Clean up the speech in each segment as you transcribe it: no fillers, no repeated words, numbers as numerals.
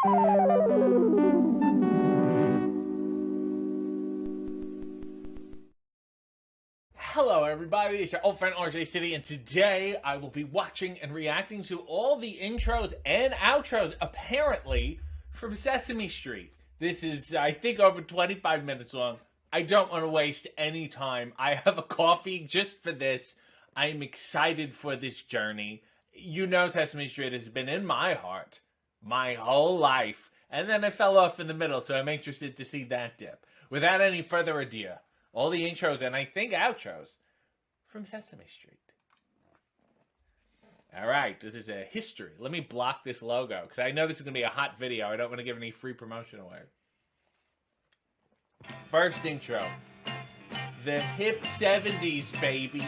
Hello everybody, it's your old friend RJ City, and today I will be watching and reacting to all the intros and outros, apparently, from Sesame Street. This is, I think, over 25 minutes long. I don't want to waste any time. I have a coffee just for this. I am excited for this journey. You know Sesame Street has been in my heart my whole life, and then I fell off in the middle, so I'm interested to see that dip. Without any further ado, all the intros and I think outros from Sesame Street. All right, this is a history. Let me block this logo because I know this is going to be a hot video. I don't want to give any free promotion away. First intro. The hip 70s, baby.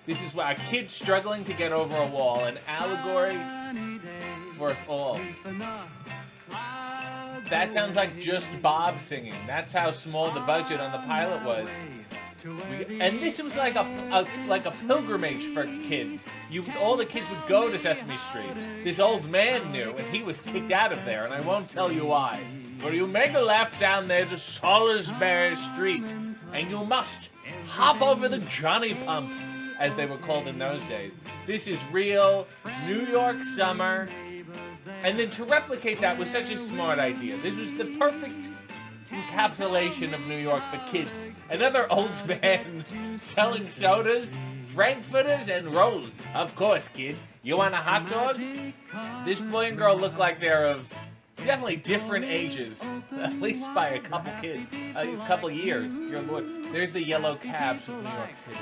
This is a kid struggling to get over a wall. An allegory for us all. That sounds like just Bob singing. That's how small the budget on the pilot was. And this was like a pilgrimage for kids. All the kids would go to Sesame Street. This old man knew, and he was kicked out of there, and I won't tell you why. But you make a left down there to Salisbury Street, and you must hop over the Johnny Pump, as they were called in those days. This is real New York summer. And then to replicate that was such a smart idea. This was the perfect encapsulation of New York for kids. Another old man selling sodas, frankfurters, and rolls. Of course, kid. You want a hot dog? This boy and girl look like they're of definitely different ages, at least by a couple years. Dear Lord, there's the yellow cabs of New York City,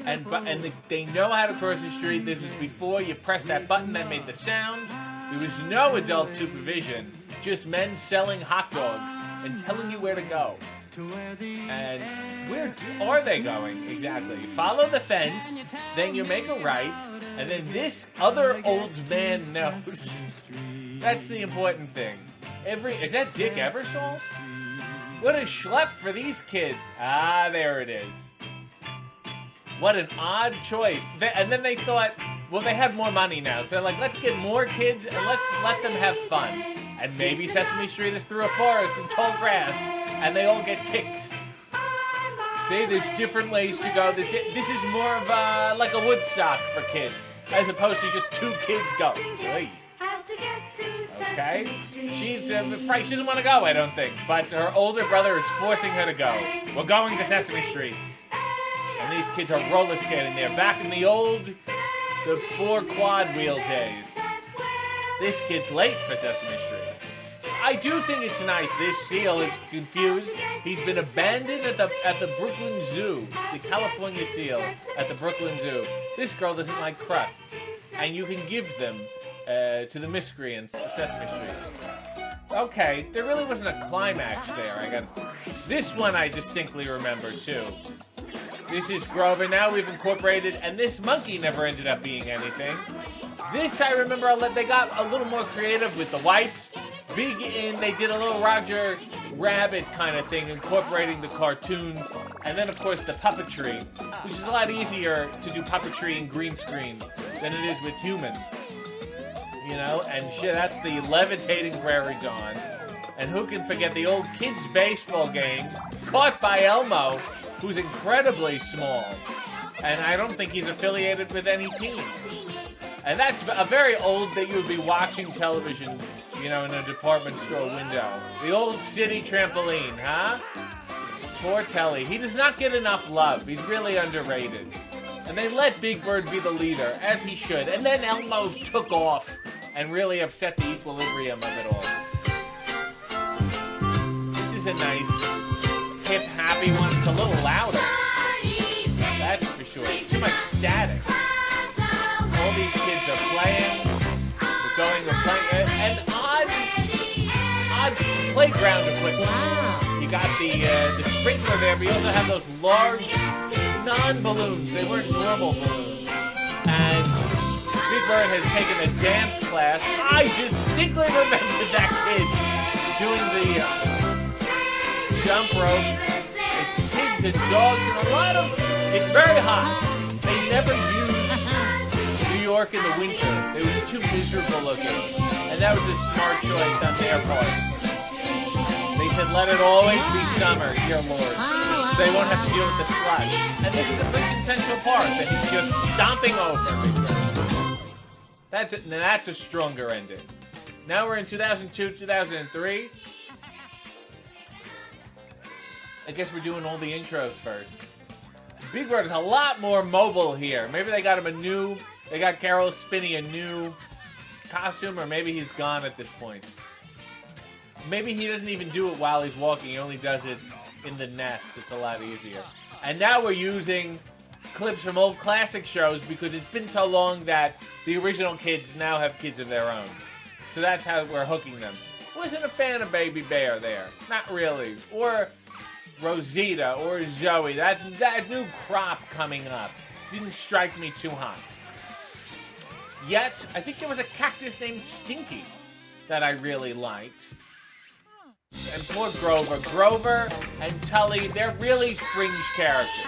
and they know how to cross the street. This was before you pressed that button that made the sound. There was no adult supervision, just men selling hot dogs and telling you where to go. And where are they going exactly? Follow the fence, then you make a right, and then this other old man knows. That's the important thing. Is that Dick Ebersol? What a schlep for these kids. Ah, there it is. What an odd choice. And then they thought, well, they had more money now. So they're like, let's get more kids and let's let them have fun. And maybe Sesame Street is through a forest and tall grass and they all get ticks. See, there's different ways to go. This is more of like a Woodstock for kids as opposed to just two kids go. Hey. Okay? She's afraid. She doesn't want to go, I don't think. But her older brother is forcing her to go. We're going to Sesame Street. And these kids are roller skating there. Back in the 4 quad wheel days. This kid's late for Sesame Street. I do think it's nice. This seal is confused. He's been abandoned at the Brooklyn Zoo. It's the California seal at the Brooklyn Zoo. This girl doesn't like crusts. And you can give them to the miscreants of Sesame Street. Okay, there really wasn't a climax there, I guess. This one I distinctly remember, too. This is Grover. Now we've incorporated, and this monkey never ended up being anything. This I remember they got a little more creative with the wipes. They did a little Roger Rabbit kind of thing, incorporating the cartoons. And then, of course, the puppetry, which is a lot easier to do puppetry in green screen than it is with humans. You know, and shit, that's the levitating Prairie Dawn. And who can forget the old kids' baseball game, caught by Elmo, who's incredibly small. And I don't think he's affiliated with any team. And that's a very old that you would be watching television, you know, in a department store window. The old city trampoline, huh? Poor Telly. He does not get enough love. He's really underrated. And they let Big Bird be the leader, as he should. And then Elmo took off and really upset the equilibrium of it all. This is a nice, hip, happy one. It's a little louder. That's for sure. Too much static. All these kids are playing. We're playing. And odd playground equipment. Wow. You got the sprinkler there, but you also have those large non-balloons. They weren't normal balloons. And Big Bird has taken a dance class. I distinctly remember that kid doing the jump rope. It's kids and dogs and a lot of... It's very hot. They never used New York in the winter. It was too miserable looking. And that was a smart choice on their part. They said, let it always be summer, dear Lord. So they won't have to deal with the slush. And this is a freaking Central Park that he's just stomping over. That's a stronger ending. Now we're in 2002, 2003. I guess we're doing all the intros first. Big Bird is a lot more mobile here. Maybe they got him they got Carol Spinney a new costume, or maybe he's gone at this point. Maybe he doesn't even do it while he's walking. He only does it in the nest. It's a lot easier. And now we're using clips from old classic shows because it's been so long that the original kids now have kids of their own. So that's how we're hooking them. Wasn't a fan of Baby Bear there. Not really. Or Rosita or Zoe. That new crop coming up didn't strike me too hot. Yet, I think there was a cactus named Stinky that I really liked. And poor Grover. Grover and Tully, they're really fringe characters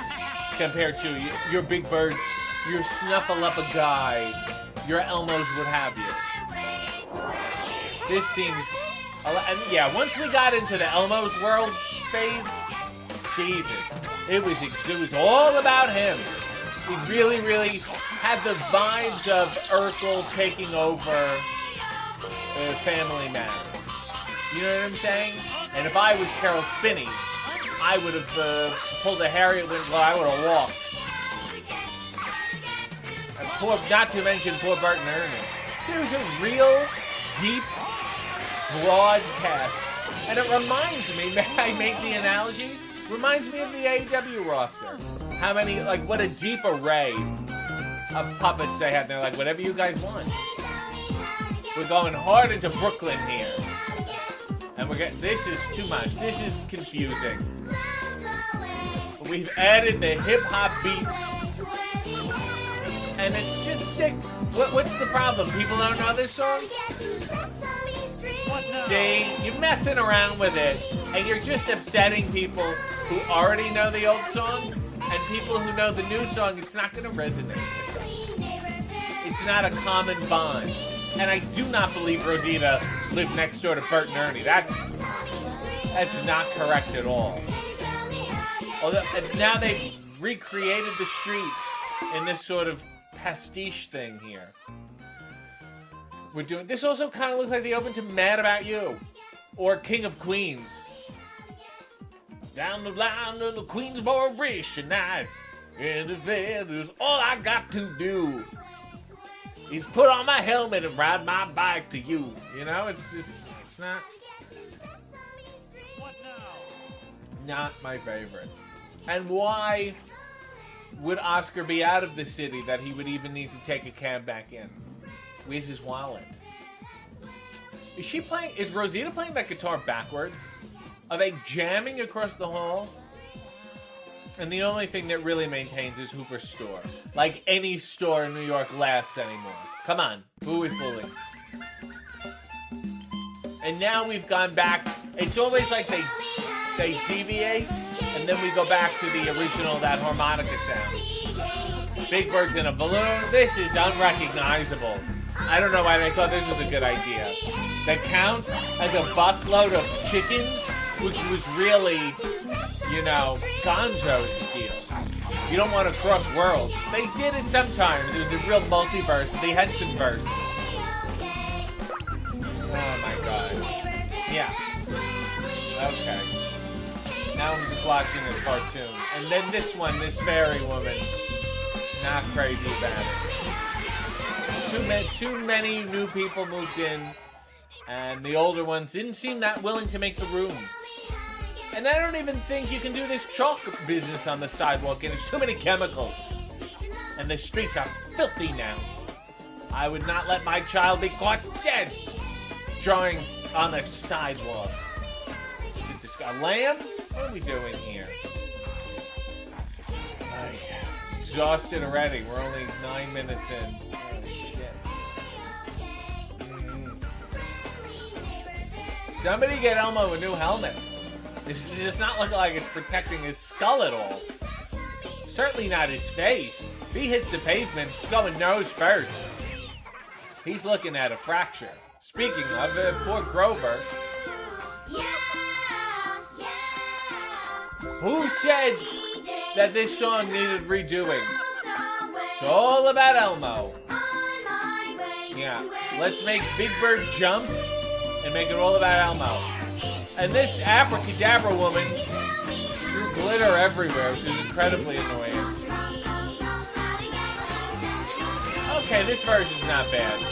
compared to your Big Birds, your Snuffleupagus, your Elmos, what have you. This seems... And yeah, once we got into the Elmo's world phase, Jesus, it was all about him. He really, really had the vibes of Urkel taking over Family Matters. You know what I'm saying? And if I was Carol Spinney, I would have pulled a Harriet Winslow. I would have walked. And not to mention poor Bert and Ernie. There's a real, deep, broad cast. And it reminds me, may I make the analogy? Reminds me of the AEW roster. How many, what a deep array of puppets they have. They're like, whatever you guys want. We're going hard into Brooklyn here. And this is too much. This is confusing. We've added the hip-hop beats. And it's just what's the problem? People don't know this song? See, you're messing around with it, and you're just upsetting people who already know the old song, and people who know the new song, it's not going to resonate with them. It's not a common bond. And I do not believe Rosita lived next door to Bert and Ernie. That's not correct at all. Although now they've recreated the streets in this sort of pastiche thing here. We're doing this. Also kind of looks like they opened to Mad About You or King of Queens. Down the line to the Queensboro Bridge tonight, and the feathers all I got to do is put on my helmet and ride my bike to you. You know, it's not. What now? Not my favorite. And why would Oscar be out of the city that he would even need to take a cab back in? Where's his wallet? Is Rosita playing that guitar backwards? Are they jamming across the hall? And the only thing that really maintains is Hooper's store. Like any store in New York lasts anymore. Come on, who are we fooling? And now we've gone back. It's always like they deviate, and then we go back to the original, that harmonica sound. Big Bird's in a balloon. This is unrecognizable. I don't know why they thought this was a good idea. The Count has a busload of chickens, which was really, Gonzo's deal. You don't want to cross worlds. They did it sometimes. It was a real multiverse, the Hensonverse. Oh my god. Yeah. Okay. Now I'm just watching this cartoon. And then this one, this fairy woman. Not crazy about it. Too many new people moved in, and the older ones didn't seem that willing to make the room. And I don't even think you can do this chalk business on the sidewalk, and it's too many chemicals. And the streets are filthy now. I would not let my child be caught dead drawing on the sidewalk. Is it just a lamb? What are we doing here? Exhausted already. We're only 9 minutes in. Holy shit. Somebody get Elmo a new helmet. This does not look like it's protecting his skull at all. Certainly not his face. If he hits the pavement, it's going nose first. He's looking at a fracture. Speaking of, poor Grover. Who said that this song needed redoing? It's all about Elmo. Yeah, let's make Big Bird jump and make it all about Elmo. And this abracadabra woman threw glitter everywhere, which is incredibly annoying. Okay, this version's not bad.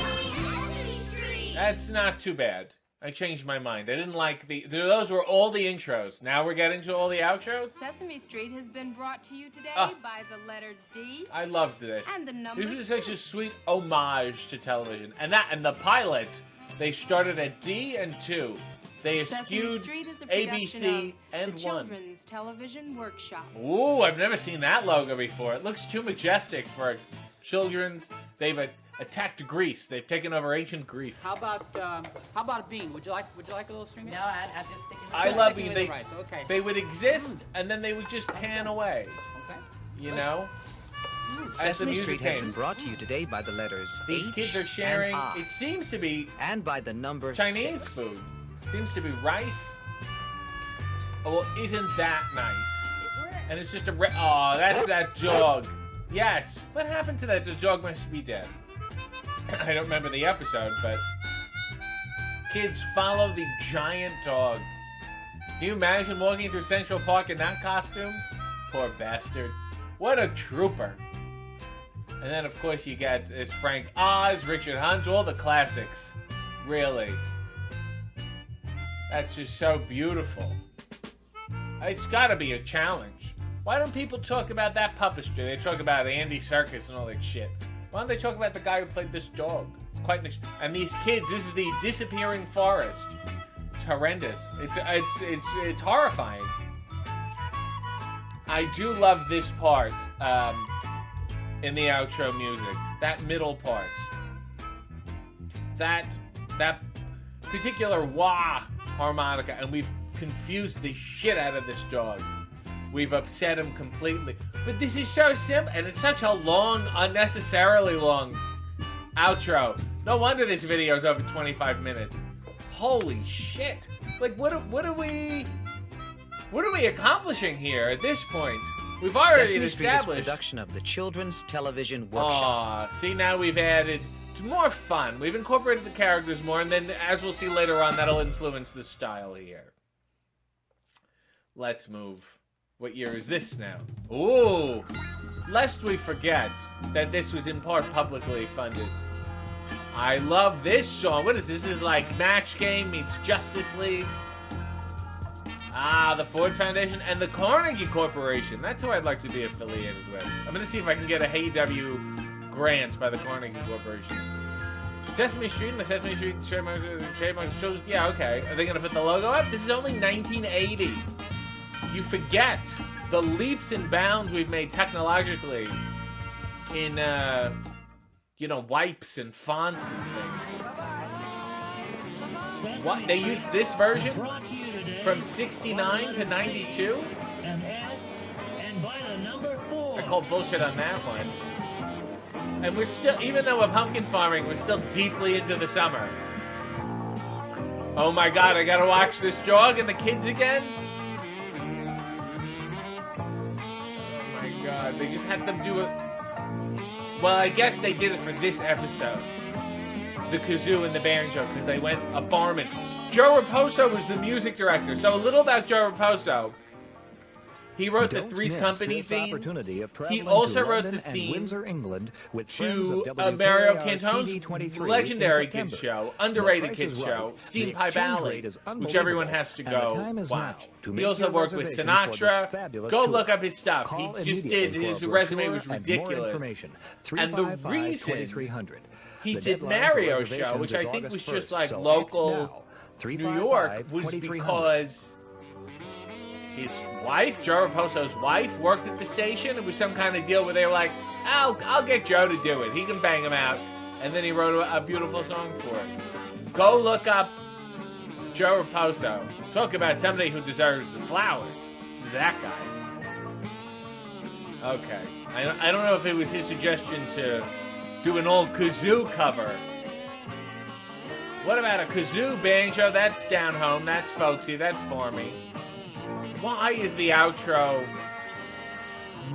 That's not too bad. I changed my mind. I didn't like those were all the intros. Now we're getting to all the outros? Sesame Street has been brought to you today by the letter D. I loved this. And the number. This was such a sweet homage to television. And the pilot, they started at D and 2. They eschewed ABC and the 1. Children's Television Workshop. Ooh, I've never seen that logo before. It looks too majestic for a children's. They've attacked Greece. They've taken over ancient Greece. How about a bean? Would you like a little string? No, I'm just thinking. I love you. they. Rice. Okay. They would exist and then they would just pan away. Okay. You know. Sesame Street has been brought to you today by the letters These H kids are sharing. and I, It seems to be and by the number Chinese 6. food. Seems to be rice. Oh, well, isn't that nice? And it's just oh, that's that dog. Yes. What happened to that? The dog must be dead. I don't remember the episode, but kids follow the giant dog. Can you imagine walking through Central Park in that costume? Poor bastard. What a trooper. And then, of course, you get Frank Oz, Richard Hunt, all the classics. Really. That's just so beautiful. It's got to be a challenge. Why don't people talk about that puppetry? They talk about Andy Serkis and all that shit. Why don't they talk about the guy who played this dog? It's quite and these kids. This is the disappearing forest. It's horrendous. It's horrifying. I do love this part in the outro music. That middle part. That particular wah harmonica, and we've confused the shit out of this dog. We've upset him completely. But this is so simple, and it's such a long, unnecessarily long outro. No wonder this video is over 25 minutes. Holy shit. Like, what are we accomplishing here at this point? We've already Sesame Street established... is production of the Children's Television Workshop. Aw, see, now we've added more fun. We've incorporated the characters more, and then, as we'll see later on, that'll influence the style here. Let's move. What year is this now? Ooh! Lest we forget that this was in part publicly funded. I love this song. What is this? This is like Match Game meets Justice League. Ah, the Ford Foundation and the Carnegie Corporation. That's who I'd like to be affiliated with. I'm going to see if I can get a Hey W grant by the Carnegie Corporation. Sesame Street and the Sesame Street Chipmunks Children. Yeah, okay. Are they going to put the logo up? This is only 1980. You forget the leaps and bounds we've made technologically in, wipes and fonts and things. What? They used this version from 69 to 92? I call bullshit on that one. And we're still, even though we're pumpkin farming, we're still deeply into the summer. Oh my god, I gotta watch this dog and the kids again? Oh my god, they just had them do it. Well, I guess they did it for this episode. The kazoo and the banjo, because they went a-farming. Joe Raposo was the music director. So a little about Joe Raposo. He wrote the Three's Company theme. He also wrote the theme to Mario Cantone's legendary kids show, underrated kids show, Steam Pie Valley, which everyone has to go watch. He also worked with Sinatra. Go look up his stuff. He just did. His resume was ridiculous. And the reason he did Mario show, which I think was just like local New York, was because his wife, Joe Raposo's wife, worked at the station. It was some kind of deal where they were like, I'll get Joe to do it. He can bang him out. And then he wrote a beautiful song for it. Go look up Joe Raposo. Talk about somebody who deserves the flowers. This is that guy. Okay. I don't know if it was his suggestion to do an old kazoo cover. What about a kazoo banjo? That's down home. That's folksy. That's for me. Why is the outro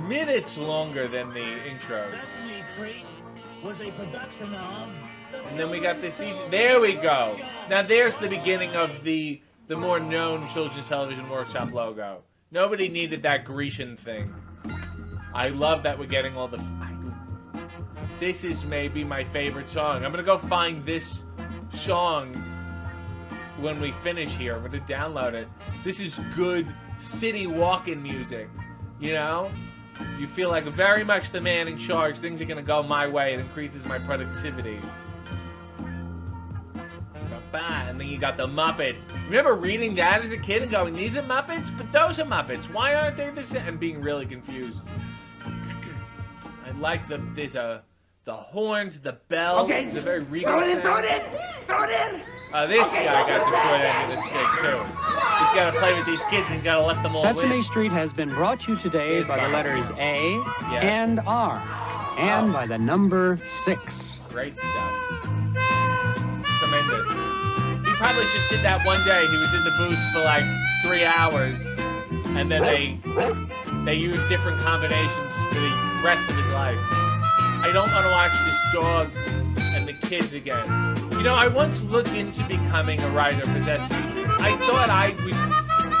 minutes longer than the intros? Sesame Street was a production of... And then we got this season. There we go. Now there's the beginning of the more known Children's Television Workshop logo. Nobody needed that Grecian thing. I love that we're getting all the... This is maybe my favorite song. I'm going to go find this song when we finish here. I'm going to download it. This is good city walking music. You know? You feel like very much the man in charge. Things are going to go my way. It increases my productivity. And then you got the Muppets. Remember reading that as a kid and going, these are Muppets? But those are Muppets. Why aren't they the same? And being really confused. I like the horns, the bell. Okay. It's a very regal Throw it in, sound. throw it in, throw it in. This guy got the short end of the stick, too. He's got to play with these kids. He's got to let them all Sesame win. Street has been brought to you today Here's by the mine. letters A Yes. and R, and by the number 6. Great stuff. Tremendous. He probably just did that one day. He was in the booth for like 3 hours, and then they used different combinations for the rest of his life. I don't want to watch this dog and the kids again. You know, I once looked into becoming a writer for Sesame Street. I thought I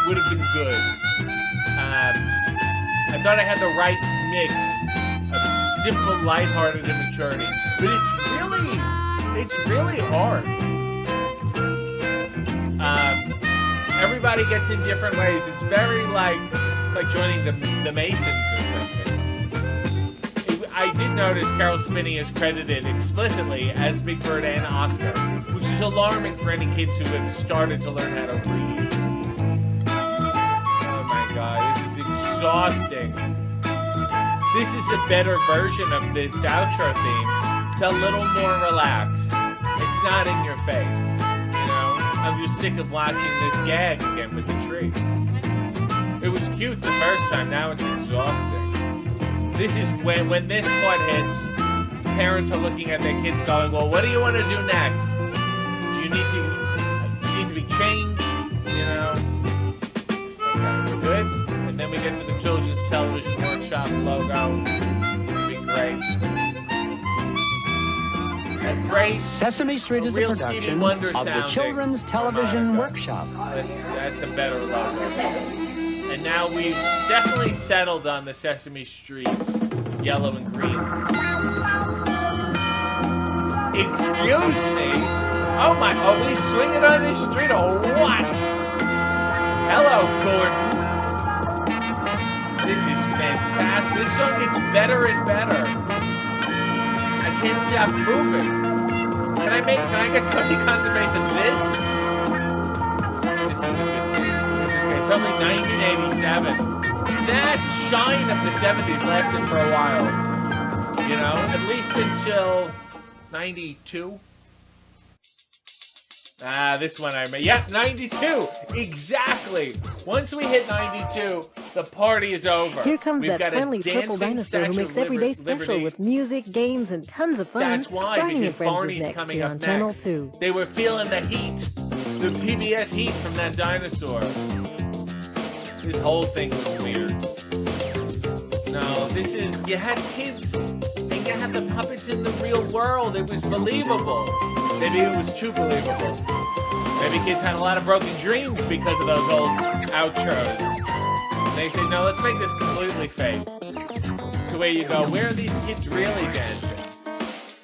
would have been good. I thought I had the right mix of simple, lighthearted, and maturity. But it's really hard. Everybody gets in different ways. It's very like joining the Masons or something. I did notice Carol Spinney is credited explicitly as Big Bird and Oscar, which is alarming for any kids who have started to learn how to read. Oh my god, this is exhausting. This is a better version of this outro theme. It's a little more relaxed. It's not in your face. You know? I'm just sick of watching this gag again with the tree. It was cute the first time, now it's exhausting. This is when this part hits, parents are looking at their kids going, well, what do you want to do next? Do you need to be changed? You know? Okay, we're good. And then we get to the Children's Television Workshop logo. It'll be great. A great Sesame Street is a real Stevie production Wonder of the sounding Children's Television harmonica. Workshop. That's a better logo. And now we've definitely settled on the Sesame Street yellow and green. Excuse me? Oh my, are we swinging on this street or what? Hello, Gordon. This is fantastic. This song gets better and better. I can't stop moving. Can I get Tony Khan to make this? This is a good thing. It's only 1987. That shine of the 70s lasted for a while. You know, at least until 92. This one I made. Yep, 92. Exactly. Once we hit 92, the party is over. Here comes We've that got friendly a purple dancing dinosaur who Statue makes of every day special Liberty. with music, games, and tons of fun. That's why, Barney because and Friends Barney's is next coming here up on next. Channel 2. They were feeling the heat, the PBS heat from that dinosaur. This whole thing was weird. No, this is, you had kids, and you had the puppets in the real world. It was believable. Maybe it was too believable. Maybe kids had a lot of broken dreams because of those old outros. And they said, no, let's make this completely fake. To where you go, where are these kids really dancing?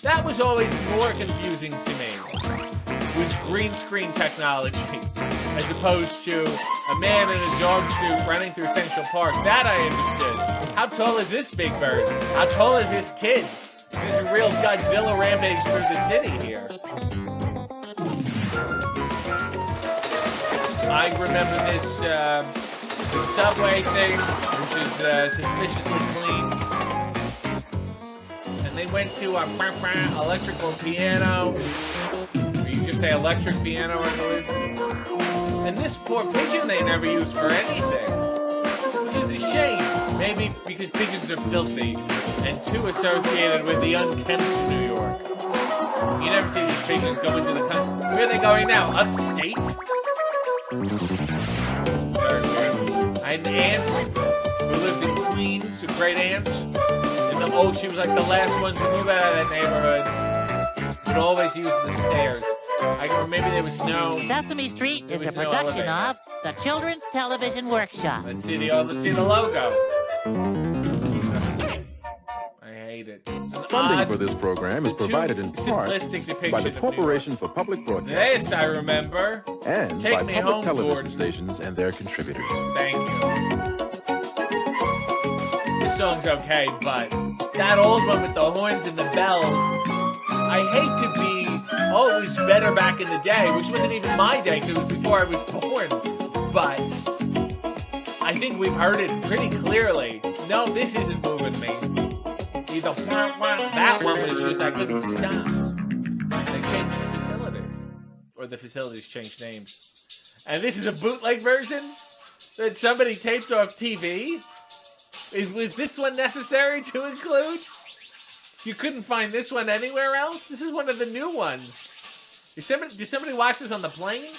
That was always more confusing to me. Was green screen technology, as opposed to a man in a dog suit running through Central Park. That I understood. How tall is this Big Bird? How tall is this kid? Is this a real Godzilla rampage through the city here? I remember this the subway thing, which is suspiciously clean. And they went to a electrical piano. Or you just say electric piano, I believe. And this poor pigeon they never used for anything. Which is a shame. Maybe because pigeons are filthy and too associated with the unkempt New York. You never see these pigeons go into the country. Where are they going now? Upstate? Very weird. I had an aunt who lived in Queens, a great aunt. She was like the last one to move out of that neighborhood. Would always use the stairs. Maybe there was no... Sesame Street is a production of the Children's Television Workshop. Let's see the logo. I hate it. Funding for this program is provided in part by the Corporation for Public Broadcasting. This I remember. And Take by me public home, television Gordon. stations and their contributors. Thank you. This song's okay, but that old one with the horns and the bells, I hate to be, it was better back in the day, which wasn't even my day, because it was before I was born. But I think we've heard it pretty clearly. No, this isn't moving me. Either that one was just, I couldn't stop. They changed the facilities. Or the facilities changed names. And this is a bootleg version that somebody taped off TV? Was this one necessary to include? You couldn't find this one anywhere else? This is one of the new ones. Did somebody watch this on the plane?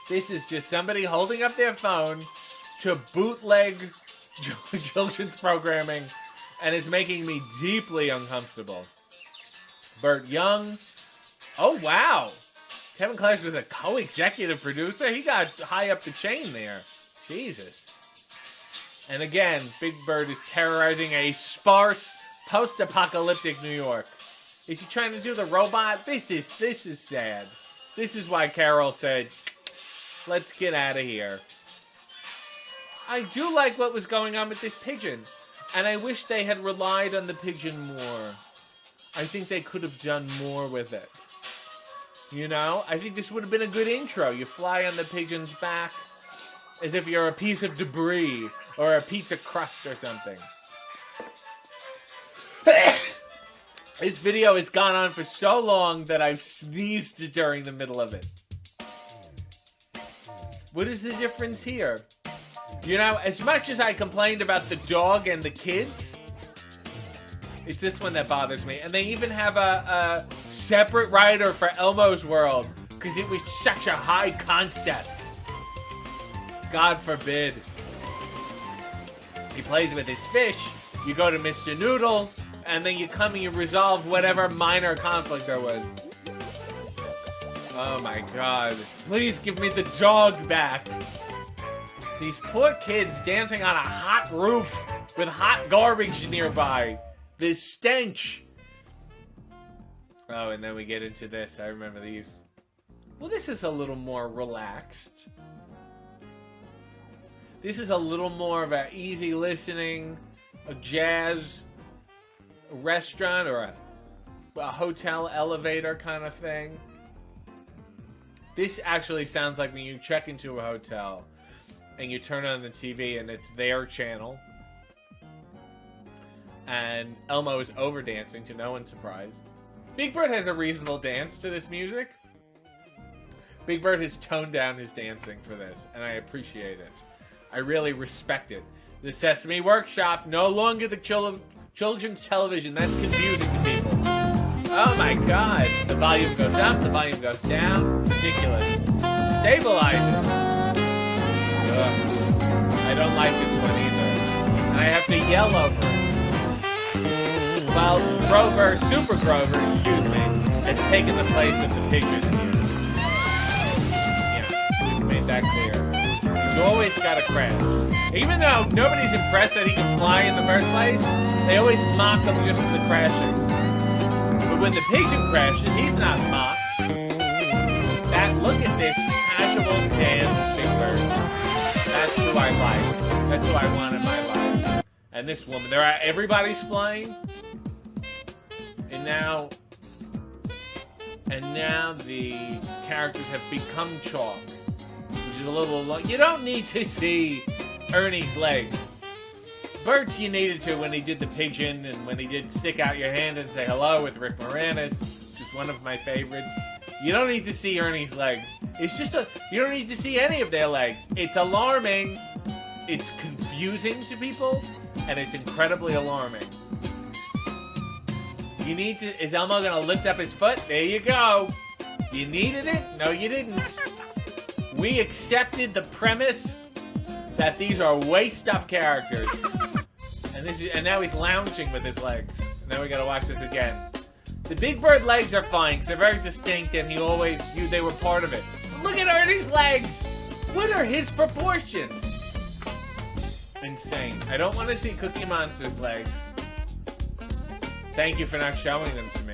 This is just somebody holding up their phone to bootleg children's programming, and it's making me deeply uncomfortable. Burt Young. Oh, wow. Kevin Clash was a co-executive producer. He got high up the chain there. Jesus. And again, Big Bird is terrorizing a sparse, post-apocalyptic New York. Is he trying to do the robot? This is sad. This is why Carol said, let's get out of here. I do like what was going on with this pigeon, and I wish they had relied on the pigeon more. I think they could have done more with it. You know, I think this would have been a good intro. You fly on the pigeon's back as if you're a piece of debris or a pizza crust or something. This video has gone on for so long that I've sneezed during the middle of it. What is the difference here? You know, as much as I complained about the dog and the kids, it's this one that bothers me. And they even have a separate writer for Elmo's World because it was such a high concept. God forbid. He plays with his fish, you go to Mr. Noodle, and then you come and you resolve whatever minor conflict there was. Oh my God. Please give me the dog back. These poor kids dancing on a hot roof with hot garbage nearby. This stench. Oh, and then we get into this. I remember these. Well, this is a little more relaxed. This is a little more of an easy listening, a jazz restaurant or a hotel elevator kind of thing. This actually sounds like when you check into a hotel and you turn on the TV and it's their channel. And Elmo is over dancing to no one's surprise. Big Bird has a reasonable dance to this music. Big Bird has toned down his dancing for this, and I appreciate it. I really respect it. The Sesame Workshop, no longer the children's television. That's confusing to people. Oh my God. The volume goes up, the volume goes down. Ridiculous. Stabilize it. Ugh. I don't like this one either. And I have to yell over it. Well, Grover, Super Grover, excuse me, has taken the place of the pigeon here. Yeah, we've made that clear. You always gotta crash. Even though nobody's impressed that he can fly in the first place, they always mock him just for the crashing. But when the pigeon crashes, he's not mocked. Look at this casual dance, Big Bird. That's who I like. That's who I want in my life. And this woman, everybody's flying. And now the characters have become chalk. Which is a little... You don't need to see Ernie's legs. Bert's you needed to when he did the pigeon and when he did Stick Out Your Hand and Say Hello with Rick Moranis, which is one of my favorites. You don't need to see Ernie's legs. It's just you don't need to see any of their legs. It's alarming, it's confusing to people, and it's incredibly alarming. You need to... Is Elmo going to lift up his foot? There you go. You needed it? No, you didn't. We accepted the premise that these are waist-up characters. And now he's lounging with his legs. Now we gotta watch this again. The Big Bird legs are fine, because they're very distinct, and he always knew they were part of it. Look at Ernie's legs! What are his proportions? Insane. I don't want to see Cookie Monster's legs. Thank you for not showing them to me.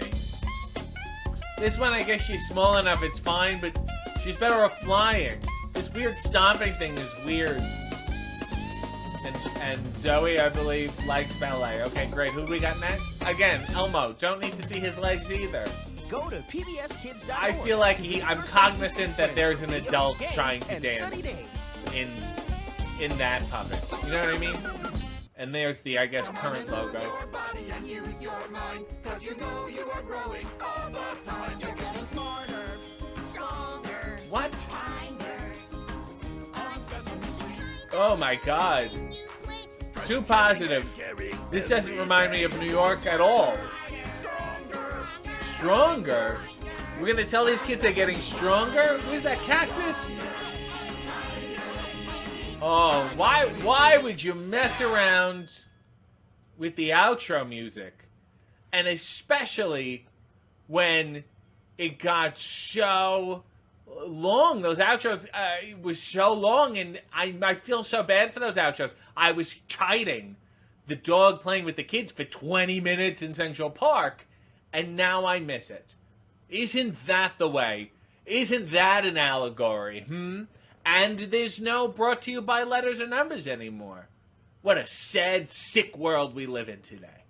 This one, I guess she's small enough, it's fine, but she's better off flying. This weird stomping thing is weird. And Zoe, I believe, likes ballet. Okay, great. Who do we got next? Again, Elmo. Don't need to see his legs either. Go to pbskids.org. I feel like I'm cognizant that there's an adult trying to dance in that puppet. You know what I mean? And there's the, I guess, current logo. What? Oh my god. Too positive. This doesn't remind me of New York at all. Stronger? We're gonna tell these kids they're getting stronger? Where's that cactus? Oh, why would you mess around with the outro music? And especially when it got so long. Those outros was so long, and I feel so bad for those outros. I was chiding the dog playing with the kids for 20 minutes in Central Park, and now I miss it. Isn't that the way? Isn't that an allegory? And there's no brought to you by letters or numbers anymore. What a sad, sick world we live in today.